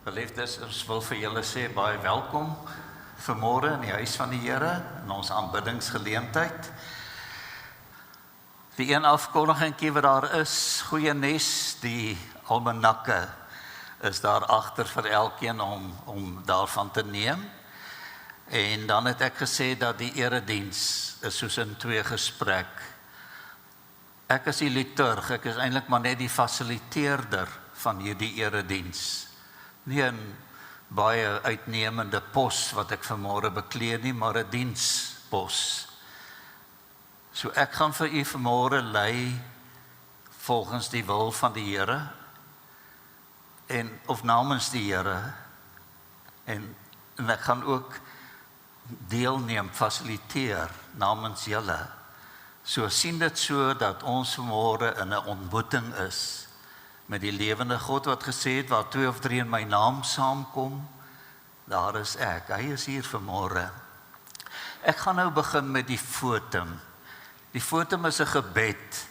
Geliefdes, ons wil vir julle sê baie welkom vanmôre in die huis van die Here in ons aanbiddingsgeleentheid. Die een afkondigingkie wat daar is, goeie nes, die almanakke is daar agter vir elkeen om daarvan te neem. En dan het ek gesê dat die erediens is soos in 2 gesprek. Ek is die liturg, ek is eintlik maar net die fasiliteerder van hierdie erediens. Nie 'n baie uitnemende pos wat ek vanmôre beklee nie, maar 'n dienspos. So ek gaan vir u vanmôre lei volgens die wil van die Here of namens die Here en ek gaan ook deelneem, fasiliteer namens julle. So sien dit so dat ons vanmôre in 'n ontmoeting is met die lewende God wat gesê het, waar 2 of 3 in my naam saamkom, daar is ek. Hy is hier vanmôre. Ek gaan nou begin met die fotum. Die fotum is 'n gebed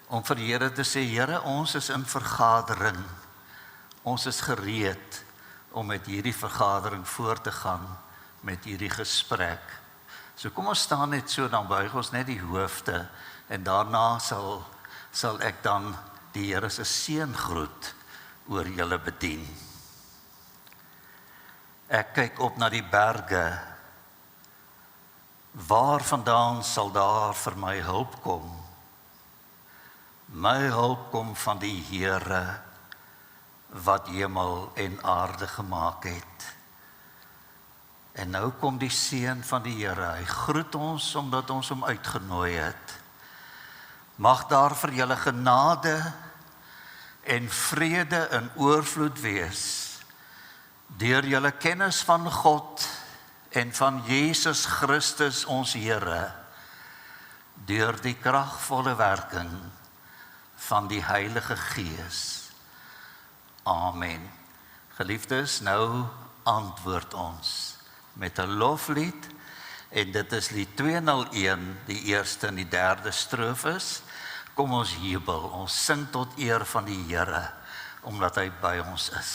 om vir die Here te sê, Here, ons is in vergadering. Ons is gereed om met hierdie vergadering voort te gaan met hierdie gesprek. So kom ons staan net so, dan buig ons net die hoofde en daarna sal ek dan die Here se seëngroet oor julle bedien. Ek kyk op na die berge. Waar vandaan sal daar vir my hulp kom? My hulp kom van die Here wat hemel en aarde gemaak het. En nou kom die seën van die Here. Hy groet ons omdat ons hom uitgenooi het. Mag daar vir julle genade en vrede in oorvloed wees, deur julle kennis van God en van Jesus Christus ons Here, deur die kragvolle werking van die Heilige Gees. Amen. Geliefdes, nou antwoord ons met 'n loflied, en dit is lied 201, die eerste en die derde strofes. Kom ons jubel, ons sing tot eer van die Here, omdat hy by ons is.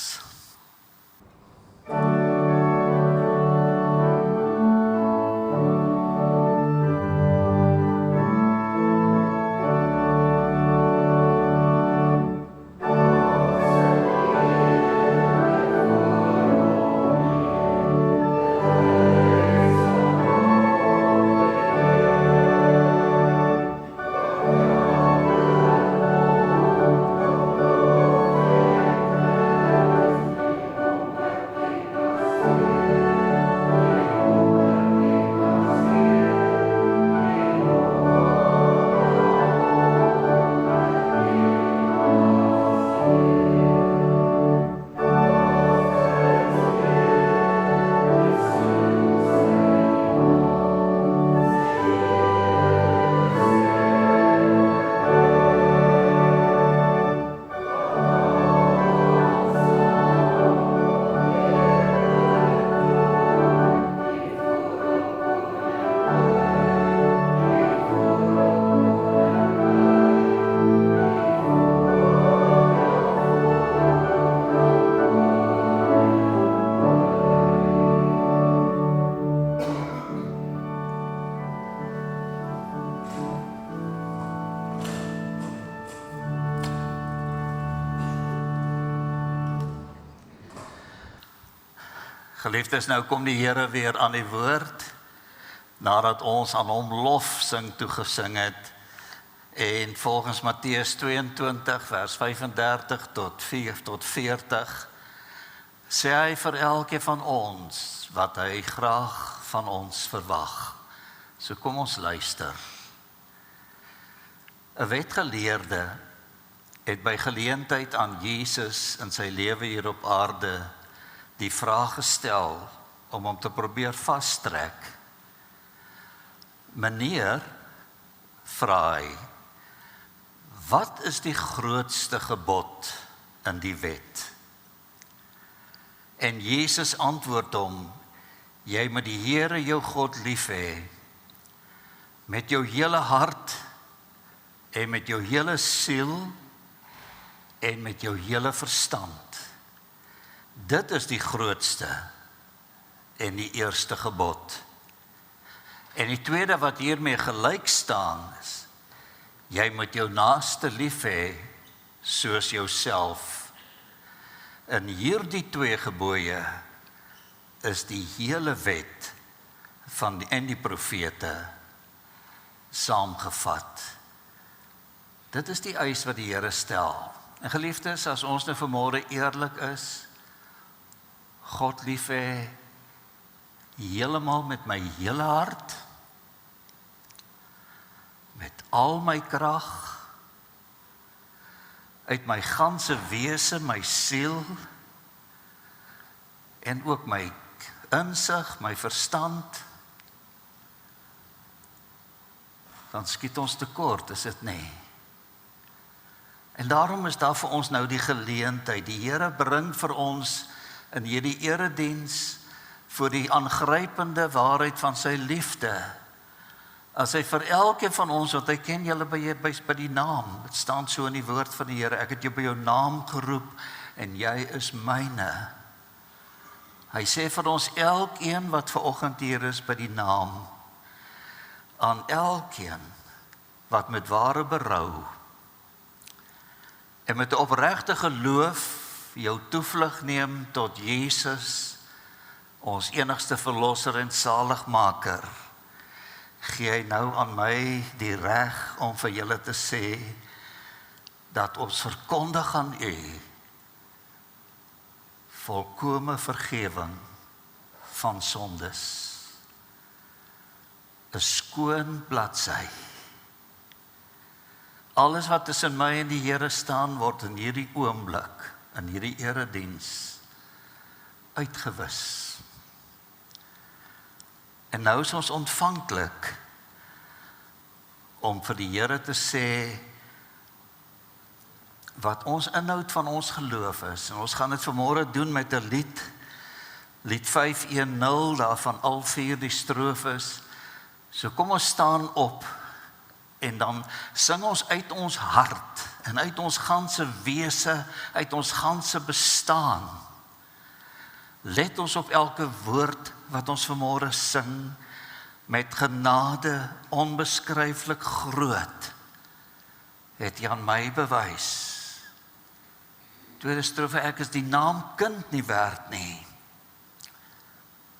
Geliefdes, nou kom die Here weer aan die woord, nadat ons aan hom lof sing toegesing het, en volgens Matteus 22 vers 35 tot 40, sê hy vir elkeen van ons wat hy graag van ons verwag. So kom ons luister. 'n Wetgeleerde het by geleentheid aan Jesus in sy lewe hier op aarde die vraag gestel om hom te probeer vastrek. Meneer, vra hy, wat is die grootste gebod in die wet? En Jesus antwoord hom, jy moet die Here jou God lief hê, met jou hele hart en met jou hele siel en met jou hele verstand. Dit is die grootste en die eerste gebod. En die tweede wat hiermee gelyk staan is, jy moet jou naaste lief hê soos jouself. In hierdie twee gebooie is die hele wet en die profete saamgevat. Dit is die eis wat die Here stel. En geliefdes, as ons nou vanmôre eerlik is, God lief hê heeltemal met my hele hart, met al my krag, uit my ganse wese, my siel, en ook my insig, my verstand, dan skiet ons tekort, is dit nie? En daarom is daar vir ons nou die geleentheid. Die Here bring vir ons in hierdie erediens vir die aangrypende waarheid van sy liefde. As hy vir elkeen van ons, want hy ken julle by die naam, dit staan so in die woord van die Here, ek het jou by jou naam geroep en jy is myne. Hy sê vir ons elkeen wat vanoggend hier is by die naam, aan elkeen wat met ware berou en met 'n opregte geloof jou toevlug neem tot Jesus, ons enigste verlosser en saligmaker, gee hy nou aan my die reg om vir julle te sê dat ons verkondig aan u volkome vergewing van sondes, 'n skoon bladsy. Alles wat tussen my en die Here staan, word in hierdie oomblik, in hierdie erediens, uitgewis. En nou is ons ontvanklik om vir die Here te sê wat ons inhoud van ons geloof is. En ons gaan dit vanmôre doen met 'n lied 510, daarvan al 4 die strofes. So kom ons staan op en dan sing ons uit ons hart en uit ons ganse wese, uit ons ganse bestaan. Let ons op elke woord wat ons vanmôre sing, met genade onbeskryflik groot, het jy aan my bewys. Tweede strofe, ek is die naam kind nie werd nie,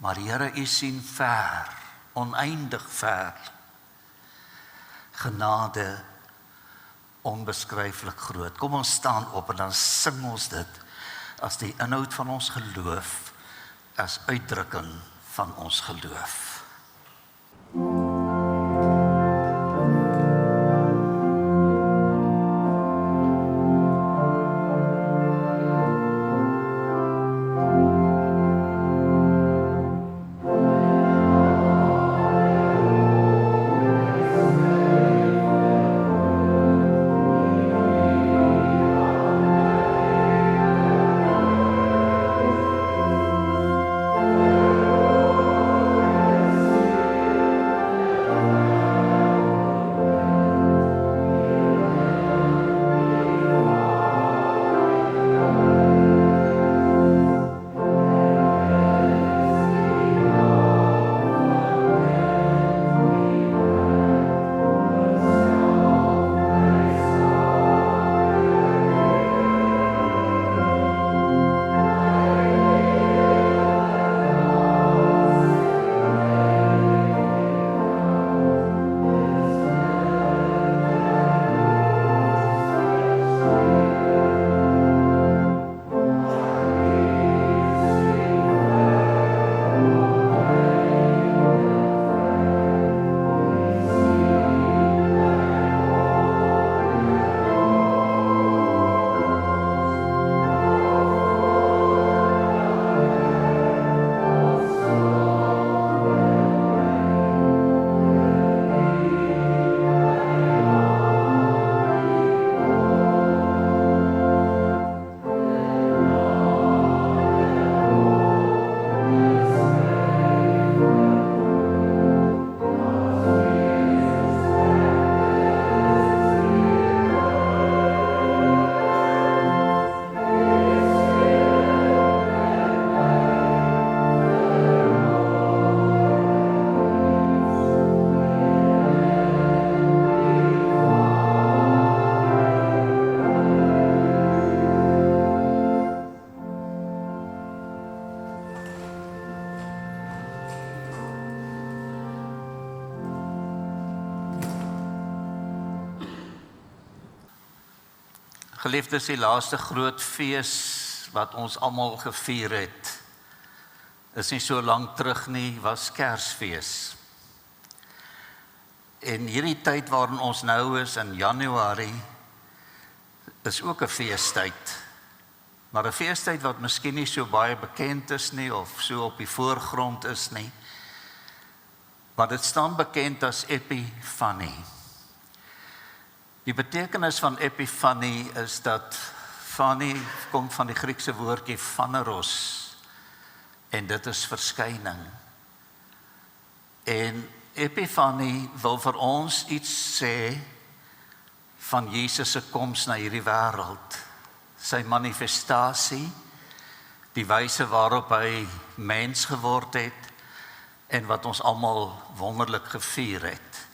maar Here, u sien ver, oneindig ver. Genade onbeskryflik groot. Kom ons staan op en dan sing ons dit as die inhoud van ons geloof, as uitdrukking van ons geloof. Geliefdes, die laaste groot fees wat ons almal gevier het, is nie so lank terug nie, was Kersfees. En hierdie tyd waarin ons nou is, in Januarie, is ook 'n feestyd. Maar 'n feestyd wat miskien nie so baie bekend is nie, of so op die voorgrond is nie. Maar dit staan bekend as Epifanie. Die betekenis van Epifanie is dat Fanie kom van die Griekse woordjie phaneros, en dit is verskyning. En Epifanie wil vir ons iets sê van Jesus se koms na hierdie wêreld. Sy manifestasie, die wyse waarop hy mens geword het en wat ons almal wonderlik gevier het.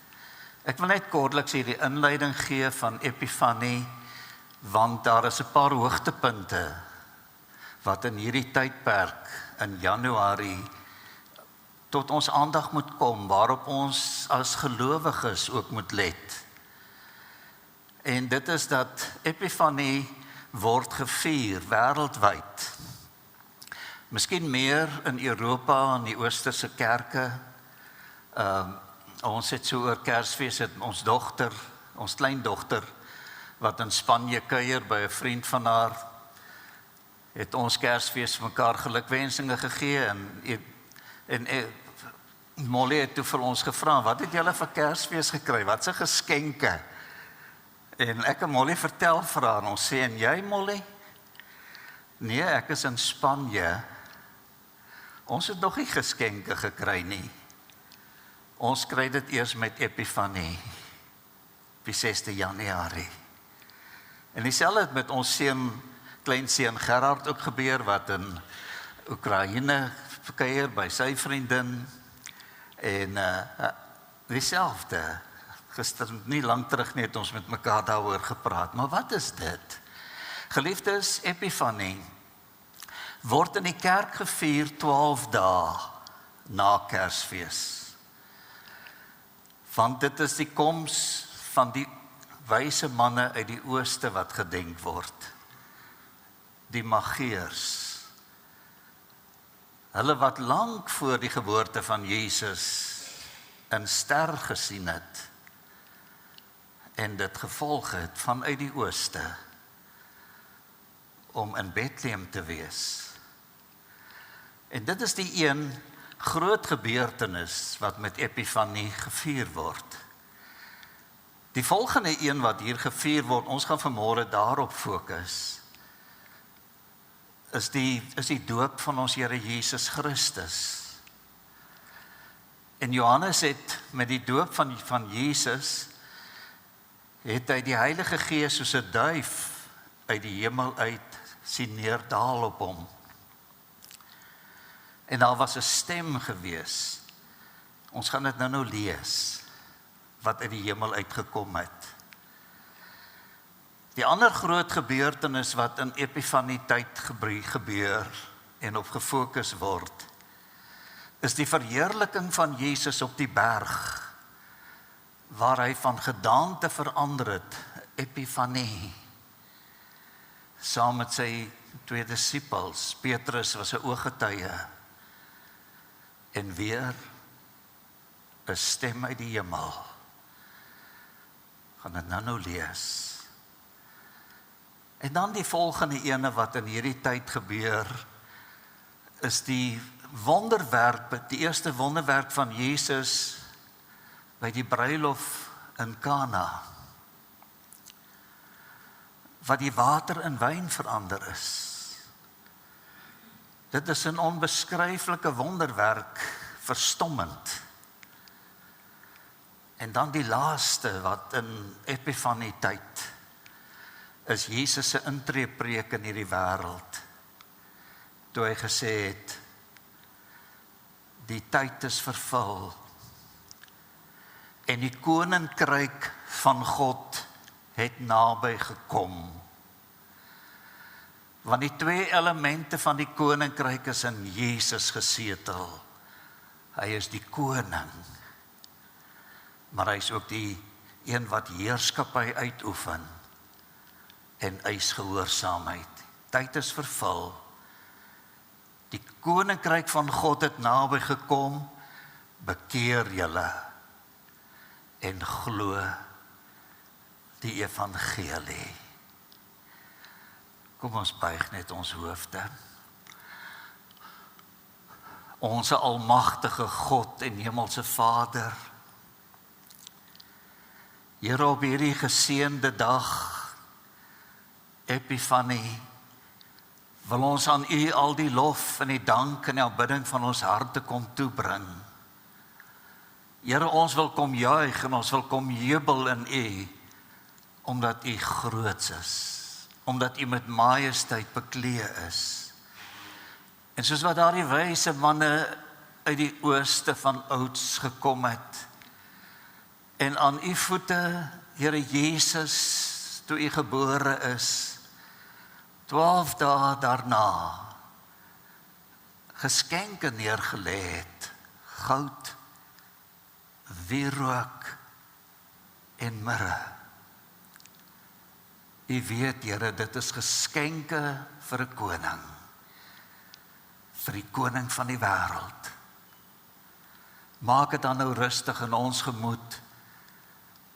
Ek wil net kortliks hierdie inleiding gee van Epifanie, want daar is 'n paar hoogtepunte wat in hierdie tydperk in Januarie tot ons aandag moet kom, waarop ons as gelowiges ook moet let. En dit is dat Epifanie word gevier wêreldwyd. Miskien meer in Europa en die Oosterse kerke. Ons het so oor Kersfees het ons dogter, ons kleindogter, wat in Spanje kuier by 'n vriend van haar, het ons Kersfees vir mekaar gelukwensinge gegee en Molly het toe vir ons gevra, wat het julle vir Kersfees gekry? Wat se geskenke? En ek en Molly vertel vir haar, ons sê, en jy Molly? Nee, ek is in Spanje. Ons het nog nie geskenke gekry nie. Ons kry dit eers met Epifanie, die 6de Januarie. En dieselfde het met ons kleinseun Gerard ook gebeur, wat in Oekraïne kuier by sy vriendin. En dieselfde, gister nie lank terug nie het ons met mekaar daaroor gepraat. Maar wat is dit? Geliefdes, Epifanie word in die kerk gevier 12 dae na Kersfees. Want dit is die koms van die wyse manne uit die ooste wat gedenk word. Die Magiërs. Hulle wat lank voor die geboorte van Jesus 'n ster gesien het en dit gevolg het vanuit die ooste om in Bethlehem te wees. En dit is die een groot gebeurtenis wat met Epifanie gevier word. Die volgende een wat hier gevier word, ons gaan vanmôre daarop fokus, is die doop van ons Here Jesus Christus. En Johannes het met die doop van Jesus, het hy die Heilige Gees soos 'n duif uit die hemel uit sien neerdaal op hom. En daar was 'n stem gewees. Ons gaan dit nou lees, wat uit die hemel uitgekom het. Die ander groot gebeurtenis wat in Epifanie tyd gebeur en op gefokus word, is die verheerliking van Jesus op die berg, waar hy van gedaante verander het, Epifanie, saam met sy 2 disippels. Petrus was 'n ooggetuie, en weer 'n stem uit die hemel. Gaan dit nou lees. En dan die volgende ene wat in hierdie tyd gebeur, is die wonderwerk, die eerste wonderwerk van Jesus by die bruilof in Kana, wat die water in wyn verander is. Dit is 'n onbeskryflike wonderwerk, verstommend. En dan die laaste wat in Epifanie tyd is Jesus se intreepreek in hierdie wêreld. Toe hy gesê het, die tyd is vervul en die koninkryk van God het naby gekom. Want die 2 elemente van die koninkryk is in Jesus gesetel. Hy is die koning, maar hy is ook die een wat heerskappy uitoefen. en eis gehoorsaamheid. Tyd is vervul. Die koninkryk van God het naby gekom, bekeer julle en glo die evangelie. Kom ons buig net ons hoofde. Onse almagtige God en hemelse Vader, Here, op hierdie geseënde dag, Epifanie, wil ons aan U al die lof en die dank en die aanbidding van ons harte kom toebring. Here, ons wil kom juig en ons wil kom jubel in U, omdat U groot is, omdat U met majesteit beklee is. En soos wat daardie wyse manne uit die ooste van ouds gekom het, en aan U voete, Here Jesus, toe U gebore is, 12 dae daarna, geskenke neergelê het, goud, wierook en mirre. U weet, Here, dit is geskenke vir 'n koning, vir die koning van die wêreld. Maak dit dan nou rustig in ons gemoed.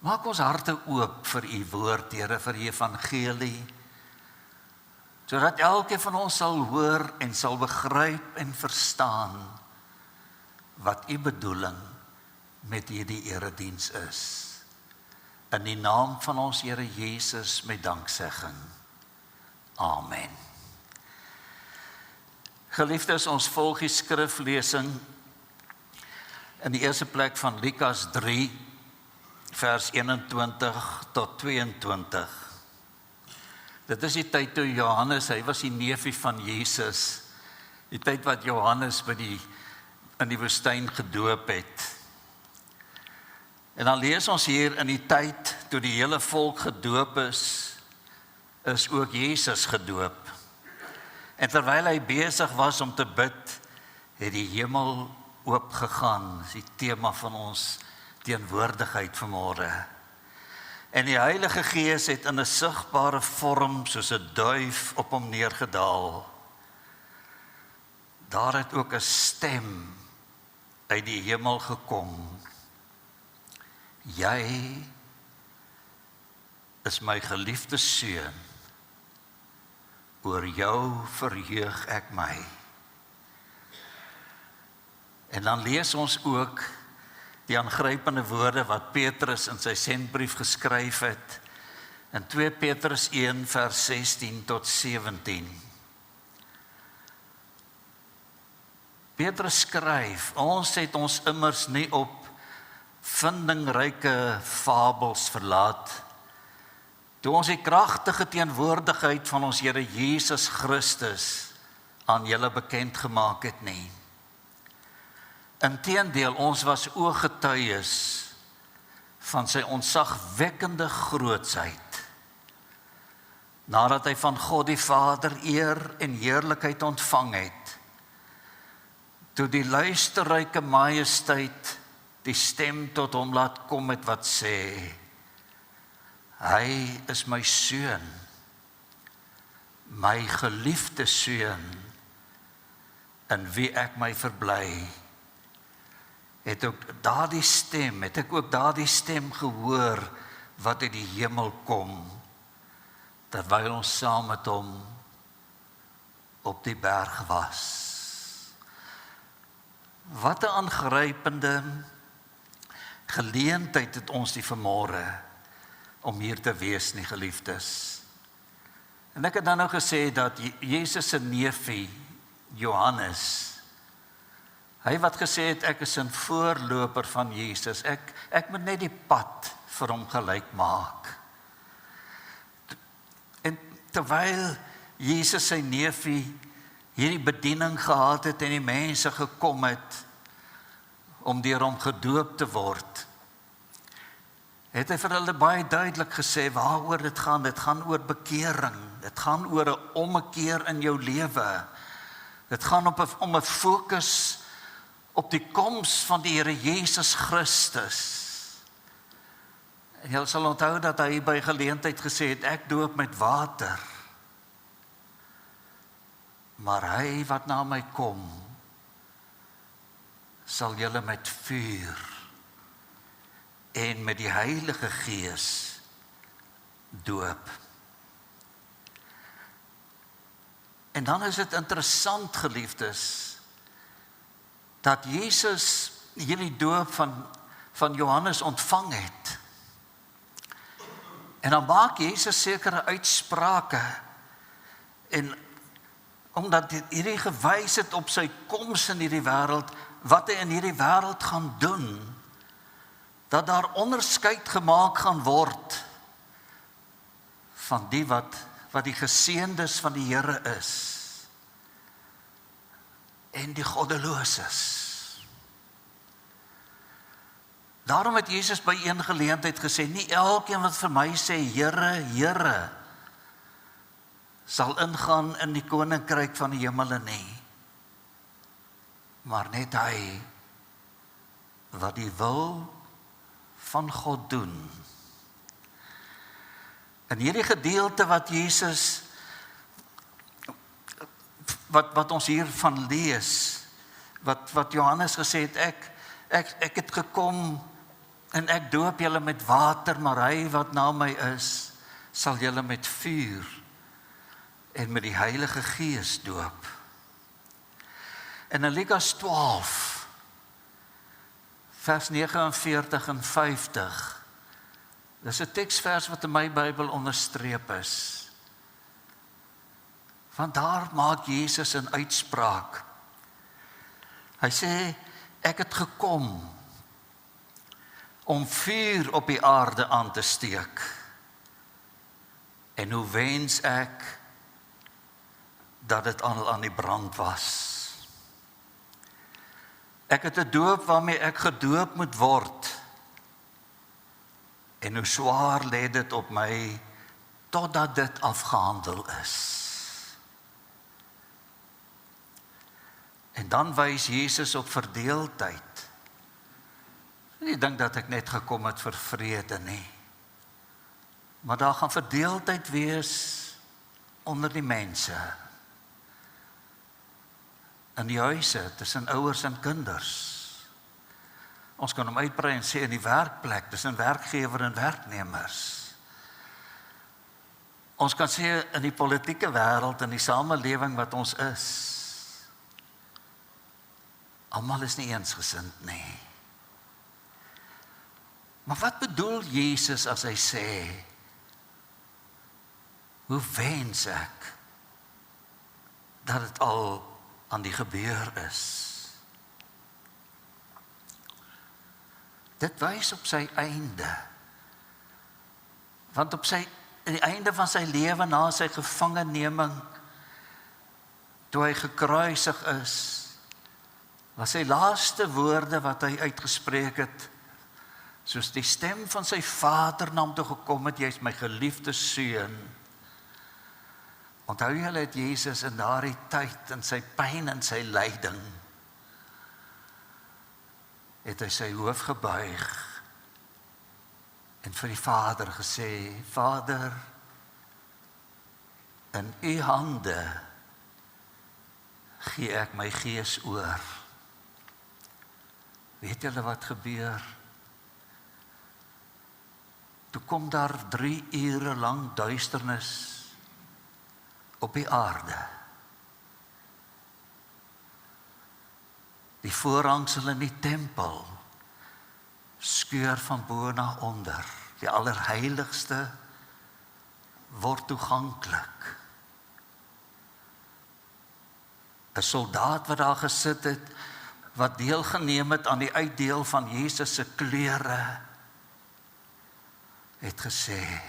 Maak ons harte oop vir U woord, Here, vir die evangelie, sodat elkeen van ons sal hoor en sal begryp en verstaan wat U bedoeling met hierdie erediens is. In die naam van ons Here Jesus met danksegging. Amen. Geliefdes, ons volg die skriflesing in die eerste plek van Lukas 3, vers 21 tot 22. Dit is die tyd toe Johannes, hy was die neefie van Jesus, die tyd wat Johannes in die woestyn gedoop het. En dan lees ons hier in die tyd toe die hele volk gedoop is ook Jesus gedoop. En terwyl hy besig was om te bid, het die hemel oopgegaan. Dis die tema van ons teenwoordigheid vanmôre. En die Heilige Gees het in 'n sigbare vorm soos 'n duif op hom neergedaal. Daar het ook 'n stem uit die hemel gekom. Jy is my geliefde seun, oor jou verheug ek my. En dan lees ons ook die aangrypende woorde wat Petrus in sy sendbrief geskryf het, in 2 Petrus 1 vers 16 tot 17. Petrus skryf, ons het ons immers nie op vindingryke fabels verlaat, toe ons die kragtige teenwoordigheid van ons Here Jesus Christus aan julle bekend gemaak het nie. Inteendeel, ons was ooggetuies van sy ontzagwekkende grootsheid, nadat hy van God die Vader eer en heerlikheid ontvang het, toe die luisterryke majesteit die stem tot hom laat kom met wat sê, hy is my seun, my geliefde seun, in wie ek my verbly. Het ek ook daardie stem gehoor wat uit die hemel kom, terwyl ons saam met hom op die berg was. Wat 'n aangrypende geleentheid het ons die vanmôre om hier te wees, nie geliefdes. En ek het dan nou gesê dat Jesus se neefie Johannes, hy wat gesê het ek is 'n voorloper van Jesus, ek moet net die pad vir hom gelyk maak. En terwyl Jesus sy neefie hierdie bediening gehad het en die mense gekom het om deur hom gedoop te word, het hy vir hulle baie duidelik gesê waaroor dit gaan. Dit gaan oor bekering, dit gaan oor 'n ommekeer in jou lewe. Dit gaan om 'n fokus op die koms van die Here Jesus Christus. Jy sal onthou dat hy by geleentheid gesê het, ek doop met water. Maar hy wat na my kom, sal julle met vuur en met die Heilige Gees doop. En dan is dit interessant, geliefdes, dat Jesus hierdie doop van Johannes ontvang het. En dan maak Jesus sekere uitsprake, en omdat hierdie gewys het op sy koms in hierdie wêreld, wat hy in hierdie wêreld gaan doen, dat daar onderskeid gemaak gaan word van die wat die geseëndes van die Here is en die goddeloses. Daarom het Jesus by een geleentheid gesê, nie elkeen wat vir my sê, Here, Here, sal ingaan in die koninkryk van die hemele nie, maar net hy wat die wil van God doen. In hierdie gedeelte wat Jesus, wat ons hiervan lees, wat Johannes gesê het, ek het gekom en ek doop julle met water, maar hy wat na my is, sal julle met vuur en met die Heilige Gees doop. En in Lukas 12, vers 49 en 50, dis 'n teksvers wat in my Bybel onderstreep is. Want daar maak Jesus 'n uitspraak. Hy sê, ek het gekom om vuur op die aarde aan te steek. En hoe wens ek dat dit al aan die brand was. Ek het 'n doop waarmee ek gedoop moet word. En hoe swaar lê dit op my totdat dit afgehandel is. En dan wys Jesus op verdeeldheid. Ek dink dat ek net gekom het vir vrede nie. Maar daar gaan verdeeldheid wees onder die mense. In die huise, tussen ouers en kinders. Ons kan hom uitbrei en sê in die werkplek, tussen werkgewer en werknemers. Ons kan sê in die politieke wêreld, in die samelewing wat ons is. Almal is nie eensgesind nie. Maar wat bedoel Jesus as hy sê, hoe wens ek dat dit al aan die gebeur is? Dit wys op sy einde. Want op die einde van sy lewe, na sy gevangeneming, toe hy gekruisig is, was sy laaste woorde wat hy uitgespreek het, soos die stem van sy Vader na hom toe gekom het, jy is my geliefde seun. Onthou julle het Jesus in daardie tyd, in sy pyn en sy lyding, het hy sy hoof gebuig en vir die Vader gesê, Vader, in u hande gee ek my gees oor. Weet julle wat gebeur? Toe kom daar 3 ure lang duisternis op die aarde. Die voorhangsel in die tempel skeur van bo na onder. Die allerheiligste word toeganklik. 'n soldaat wat daar gesit het, wat deelgeneem het aan die uitdeel van Jesus se klere, het gesê,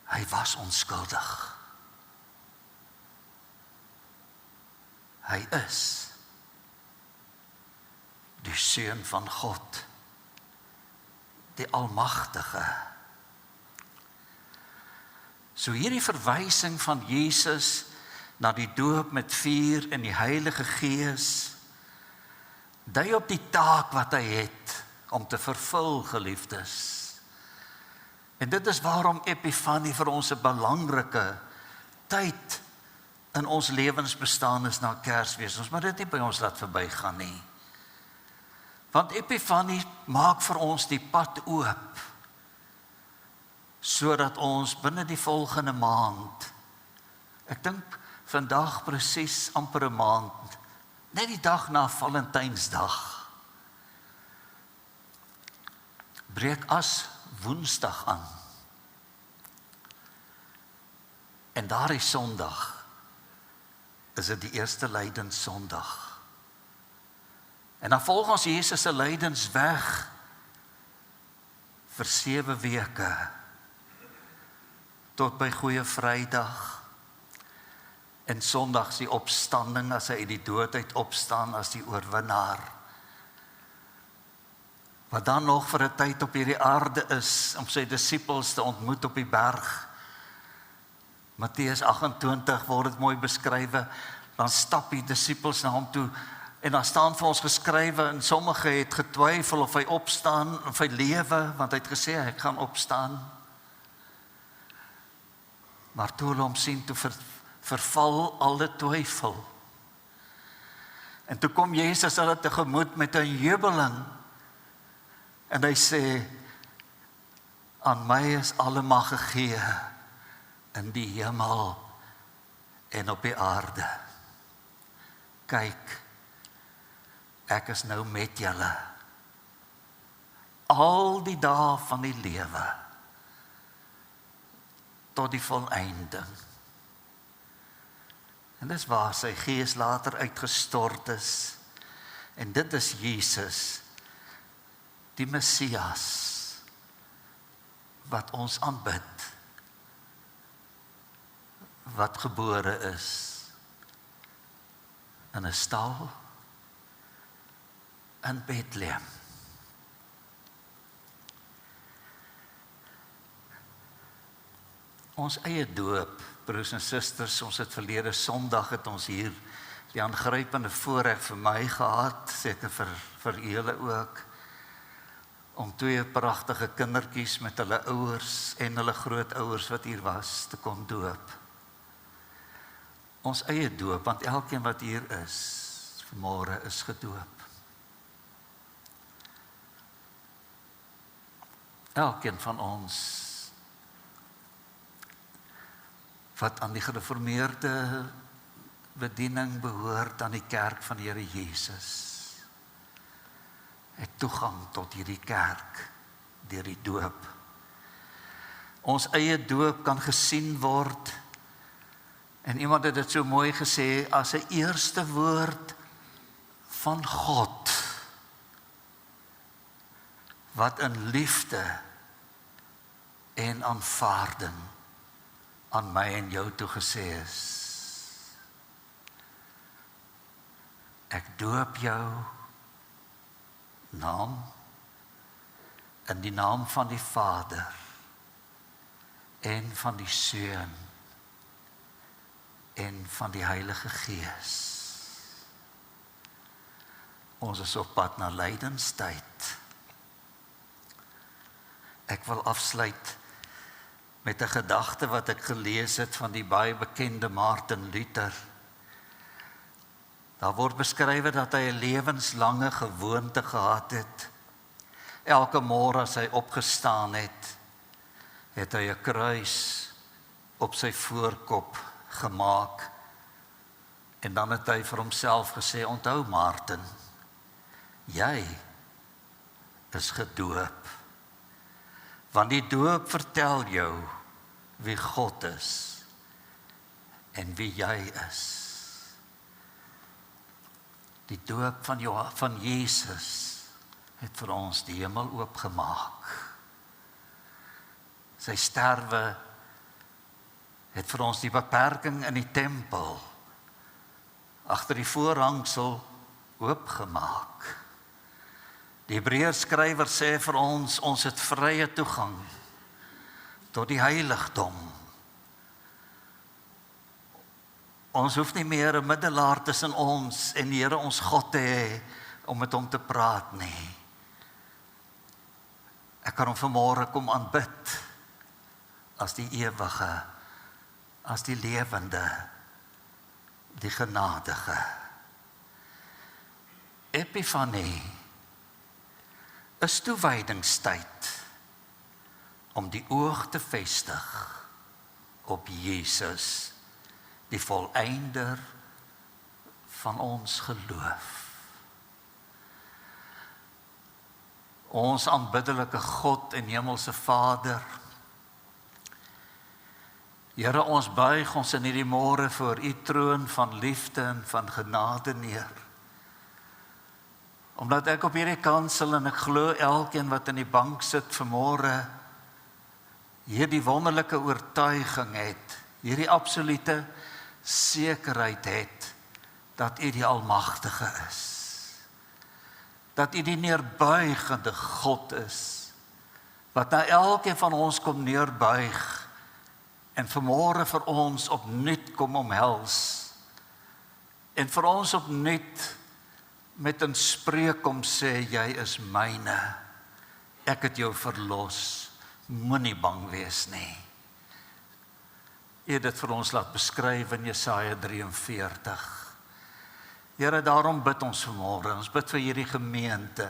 hy was onskuldig. Hy is die Seun van God, die Almagtige. So hierdie verwysing van Jesus na die doop met vuur en die Heilige Gees, dui op die taak wat hy het om te vervul, geliefdes. En dit is waarom Epifanie vir ons 'n belangrike tyd in ons lewensbestaan is na Kersfees. Ons moet dit nie by ons laat verbygaan nie. Want Epifanie maak vir ons die pad oop, sodat ons binne die volgende maand, ek dink vandag presies amper 'n maand, net die dag na Valentynsdag, breek as Woensdag aan. En daardie Sondag is dit die eerste Lydenssondag. En dan volg ons Jesus se lydensweg vir 7 weke tot by Goeie Vrydag. En Sondag is die opstanding as hy uit die dood uit opstaan as die oorwinnaar. Wat dan nog vir 'n tyd op hierdie aarde is om sy disippels te ontmoet op die berg. Matteus 28 word dit mooi beskrywe. Dan stap die disippels na hom toe en dan staan vir ons geskrywe en sommige het getwyfel of hy opstaan of hy lewe, want hy het gesê hy gaan opstaan. Maar toe hulle hom sien, toe verval alle twyfel. En toe kom Jesus hulle tegemoet met 'n jubeling. En hy sê, aan my is alle mag gegee in die hemel en op die aarde. Kyk, ek is nou met julle al die dae van die lewe tot die volëinding. En dis waar sy gees later uitgestort is. En dit is Jesus, die Messias, wat ons aanbid, wat gebore is in 'n stal in Bethlehem. Ons eie doop, broers en susters, ons het verlede Sondag het ons hier die aangrypende voorreg vir my gehad, seker vir julle ook, om 2 pragtige kindertjies met hulle ouers en hulle grootouers wat hier was, te kon doop. Ons eie doop, want elkeen wat hier is, vanmôre is gedoop. Elkeen van ons wat aan die gereformeerde bediening behoort, aan die kerk van die Here Jesus, het toegang tot hierdie kerk deur die doop. Ons eie doop kan gesien word, en iemand het dit so mooi gesê, as 'n eerste woord van God, wat in liefde en aanvaarding aan my en jou toe gesê is. Ek doop jou naam in die naam van die Vader en van die Seun en van die Heilige Gees. Ons is op pad na lydenstyd. Ek wil afsluit met 'n gedagte wat ek gelees het van die baie bekende Martin Luther. Daar word beskryf dat hy 'n lewenslange gewoonte gehad het. Elke môre as hy opgestaan het, het hy 'n kruis op sy voorkop gemaak. En dan het hy vir homself gesê, onthou Martin, jy is gedoop. Want die doop vertel jou wie God is en wie jy is. Die doop van Jesus het vir ons die hemel oopgemaak. Sy sterwe het vir ons die beperking in die tempel agter die voorhangsel oopgemaak. Die Hebreërskrywer sê vir ons het vrye toegang tot die heiligdom. Ons hoef nie meer 'n middelaar tussen ons en die Here ons God te hê om met hom te praat nie. Ek kan hom vanmôre kom aanbid as die ewige, as die lewende, die genadige. Epifanie is toewydingstyd om die oog te vestig op Jesus, die volëinder van ons geloof. Ons aanbiddelike God en hemelse Vader, Here, ons buig ons in hierdie môre voor U troon van liefde en van genade neer. Omdat ek op hierdie kansel en ek glo elkeen wat in die bank sit vanmôre hierdie wonderlike oortuiging het, hierdie absolute sekerheid het dat U die Almagtige is. Dat U die neerbuigende God is, wat na elkeen van ons kom neerbuig en vanmôre vir ons opnuut kom omhels en vir ons opnuut met 'n spreek kom sê, jy is myne, ek het jou verlos, moenie bang wees nie. U het dit vir ons laat beskryf in Jesaja 43. Here, daarom bid ons vanmôre, ons bid vir hierdie gemeente,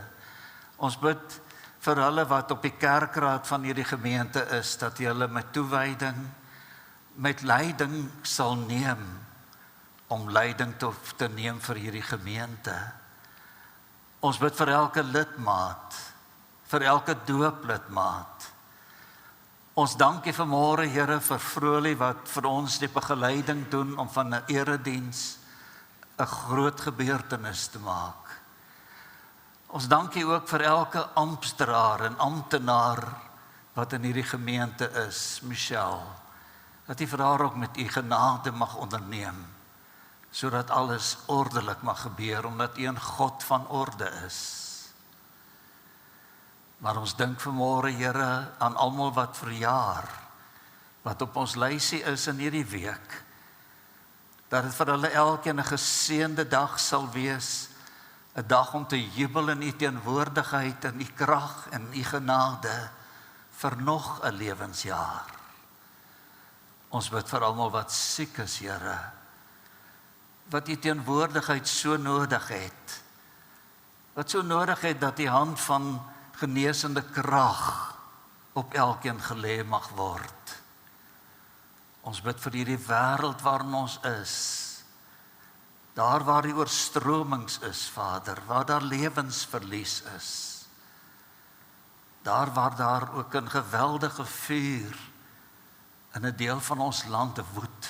ons bid vir hulle wat op die kerkraad van hierdie gemeente is, dat hulle met toewyding, met leiding sal neem, om leiding te neem vir hierdie gemeente. Ons bid vir elke lidmaat, vir elke dooplidmaat. Ons dank U vanmôre, Here, vir Vrolie wat vir ons die begeleiding doen om van 'n erediens 'n groot gebeurtenis te maak. Ons dank U ook vir elke amptdraer en amptenaar wat in hierdie gemeente is, Michelle, dat U vir haar ook met U genade mag onderneem, sodat alles ordelik mag gebeur, omdat U 'n God van orde is. Maar ons dink vanmôre, Here, aan almal wat verjaar, wat op ons lysie is in hierdie week, dat dit vir hulle elkeen 'n geseënde dag sal wees, 'n dag om te jubel in U teenwoordigheid en U krag en U genade vir nog 'n lewensjaar. Ons bid vir almal wat siek is, Here, wat U teenwoordigheid so nodig het, wat so nodig het dat die hand van genesende krag op elkeen gelê mag word. Ons bid vir hierdie wêreld waarin ons is, daar waar die oorstromings is, Vader, waar daar lewensverlies is, daar waar daar ook 'n geweldige vuur in 'n deel van ons land woed,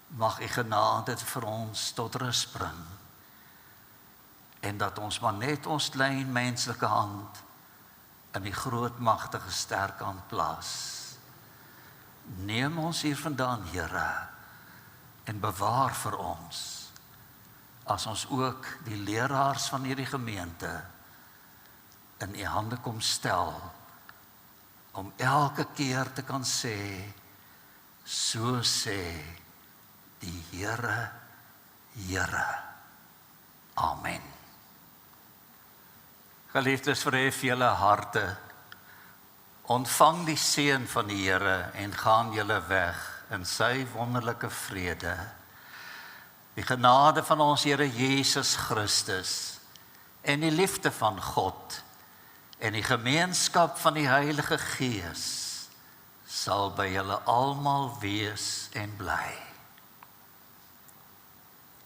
mag U genade vir ons tot rus bring, en dat ons maar net ons klein menslike hand in die groot magtige sterk hand plaas. Neem ons hier vandaan, Here, en bewaar vir ons, as ons ook die leraars van hierdie gemeente in U hande kom stel, om elke keer te kan sê, so sê die Here, Here. Amen. Geliefdes, verhef julle harte, ontvang die seën van die Here en gaan julle weg in sy wonderlike vrede. Die genade van ons Here Jesus Christus en die liefde van God en die gemeenskap van die Heilige Gees sal by julle almal wees en bly.